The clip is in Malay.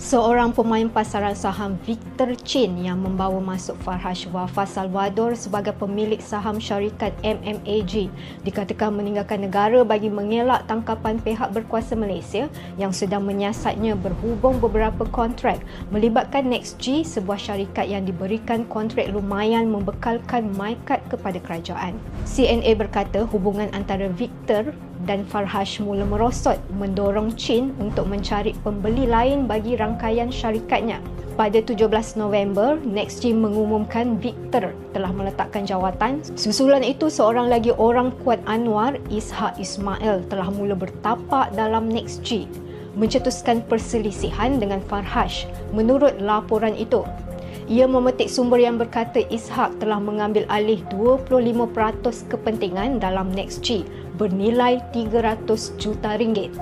Seorang pemain pasaran saham Victor Chin yang membawa masuk Farhaj Wafa Salvador sebagai pemilik saham syarikat MMAG dikatakan meninggalkan negara bagi mengelak tangkapan pihak berkuasa Malaysia yang sedang menyiasatnya berhubung beberapa kontrak melibatkan NextG, sebuah syarikat yang diberikan kontrak lumayan membekalkan mykat kepada kerajaan. CNA berkata hubungan antara Victor dan Farhaj mula merosot, mendorong Chin untuk mencari pembeli lain bagi rangkaian syarikatnya. Pada 17 November, NextG mengumumkan Victor telah meletakkan jawatan. Susulan itu, seorang lagi orang kuat Anwar, Ishak Ismail, telah mula bertapak dalam NextG, mencetuskan perselisihan dengan Farhaj. Menurut laporan itu, ia memetik sumber yang berkata Ishak telah mengambil alih 25% kepentingan dalam NextG bernilai 300 juta ringgit.